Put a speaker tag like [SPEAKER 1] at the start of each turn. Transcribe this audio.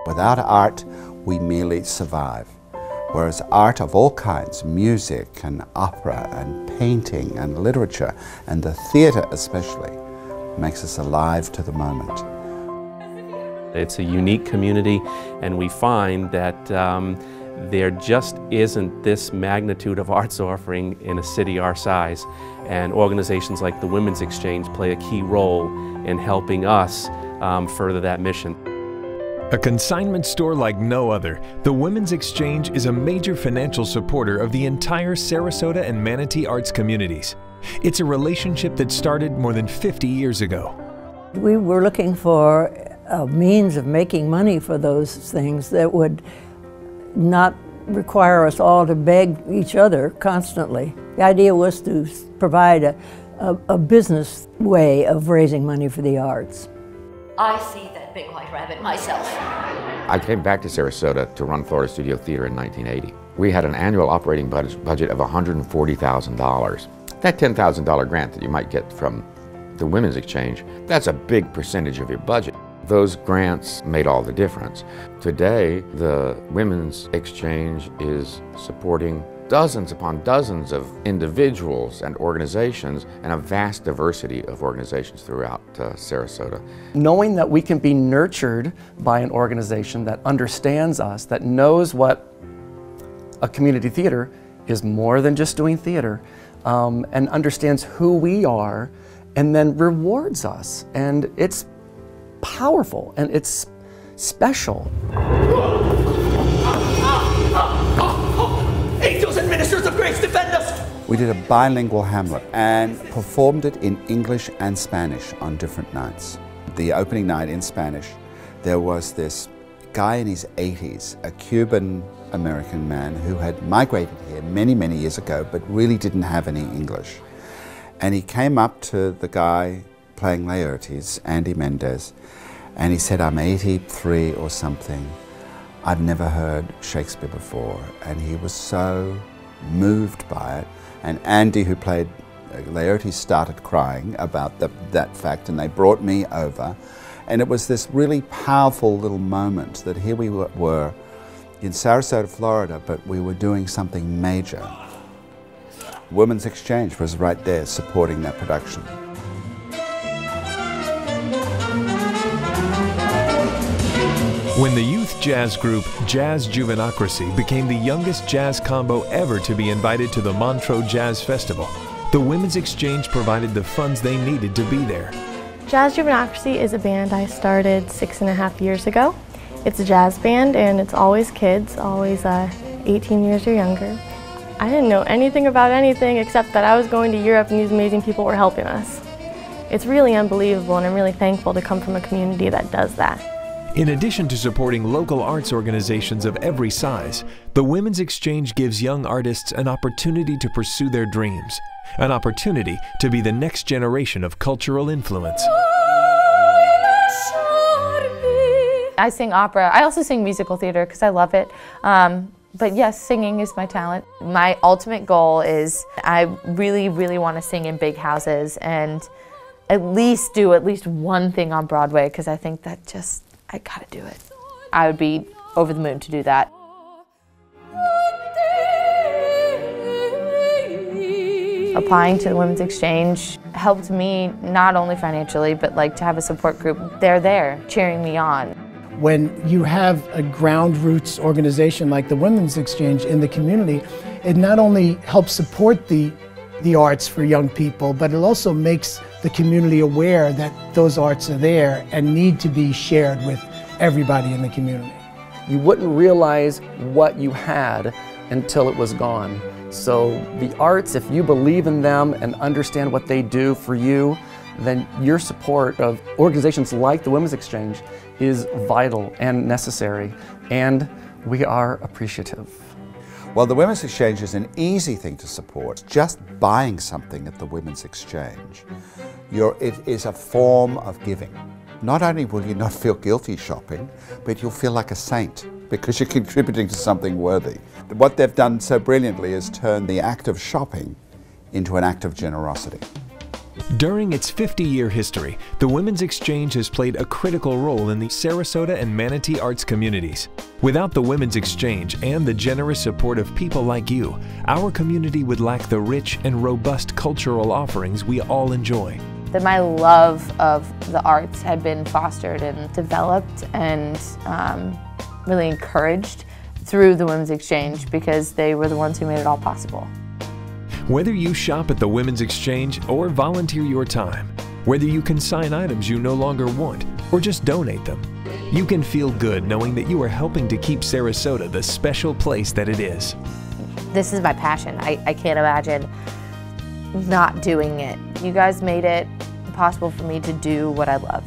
[SPEAKER 1] Without art, we merely survive. Whereas art of all kinds, music and opera and painting and literature and the theatre especially, makes us alive to the moment.
[SPEAKER 2] It's a unique community, and we find that there just isn't this magnitude of arts offering in a city our size, and organizations like the Women's Exchange play a key role in helping us further that mission.
[SPEAKER 3] A consignment store like no other, the Women's Exchange is a major financial supporter of the entire Sarasota and Manatee arts communities. It's a relationship that started more than 50 years ago.
[SPEAKER 4] We were looking for a means of making money for those things that would not require us all to beg each other constantly. The idea was to provide a business way of raising money for the arts.
[SPEAKER 5] I see that big white rabbit myself.
[SPEAKER 6] I came back to Sarasota to run Florida Studio Theater in 1980. We had an annual operating budget of $140,000. That $10,000 grant that you might get from the Women's Exchange, that's a big percentage of your budget. Those grants made all the difference. Today, the Women's Exchange is supporting dozens upon dozens of individuals and organizations and a vast diversity of organizations throughout Sarasota.
[SPEAKER 7] Knowing that we can be nurtured by an organization that understands us, that knows what a community theater is more than just doing theater, and understands who we are, and then rewards us. And it's powerful and it's special.
[SPEAKER 8] Angels and ministers of grace, defend us!
[SPEAKER 1] We did a bilingual Hamlet and performed it in English and Spanish on different nights. The opening night in Spanish, there was this guy in his 80s, a Cuban-American man who had migrated here many, many years ago, but really didn't have any English. And he came up to the guy playing Laertes, Andy Mendez, and he said, "I'm 83 or something. I've never heard Shakespeare before," and he was so moved by it. And Andy, who played Laertes, started crying about that fact, and they brought me over. And it was this really powerful little moment that here we were in Sarasota, Florida, but we were doing something major. Women's Exchange was right there supporting that production.
[SPEAKER 3] When the youth jazz group Jazz Juvenocracy became the youngest jazz combo ever to be invited to the Montreux Jazz Festival, the Women's Exchange provided the funds they needed to be there.
[SPEAKER 9] Jazz Juvenocracy is a band I started 6.5 years ago. It's a jazz band and it's always kids, always 18 years or younger. I didn't know anything about anything except that I was going to Europe and these amazing people were helping us. It's really unbelievable, and I'm really thankful to come from a community that does that.
[SPEAKER 3] In addition to supporting local arts organizations of every size, the Women's Exchange gives young artists an opportunity to pursue their dreams, an opportunity to be the next generation of cultural influence.
[SPEAKER 10] I sing opera. I also sing musical theater because I love it. But yes, singing is my talent. My ultimate goal is I really, really want to sing in big houses and at least do at least one thing on Broadway, because I think that just, I gotta do it. I would be over the moon to do that. Applying to the Women's Exchange helped me not only financially, but like to have a support group. They're there cheering me on.
[SPEAKER 11] When you have a ground roots organization like the Women's Exchange in the community, it not only helps support the arts for young people, but it also makes the community aware that those arts are there and need to be shared with everybody in the community.
[SPEAKER 7] You wouldn't realize what you had until it was gone. So the arts, if you believe in them and understand what they do for you, then your support of organizations like the Women's Exchange is vital and necessary, and we are appreciative.
[SPEAKER 1] Well, the Women's Exchange is an easy thing to support. Just buying something at the Women's Exchange, it is a form of giving. Not only will you not feel guilty shopping, but you'll feel like a saint because you're contributing to something worthy. What they've done so brilliantly is turn the act of shopping into an act of generosity.
[SPEAKER 3] During its 50-year history, the Women's Exchange has played a critical role in the Sarasota and Manatee arts communities. Without the Women's Exchange and the generous support of people like you, our community would lack the rich and robust cultural offerings we all enjoy.
[SPEAKER 10] That my love of the arts had been fostered and developed and really encouraged through the Women's Exchange, because they were the ones who made it all possible.
[SPEAKER 3] Whether you shop at the Women's Exchange or volunteer your time, whether you consign items you no longer want or just donate them, you can feel good knowing that you are helping to keep Sarasota the special place that it is.
[SPEAKER 10] This is my passion. I can't imagine not doing it. You guys made it possible for me to do what I love.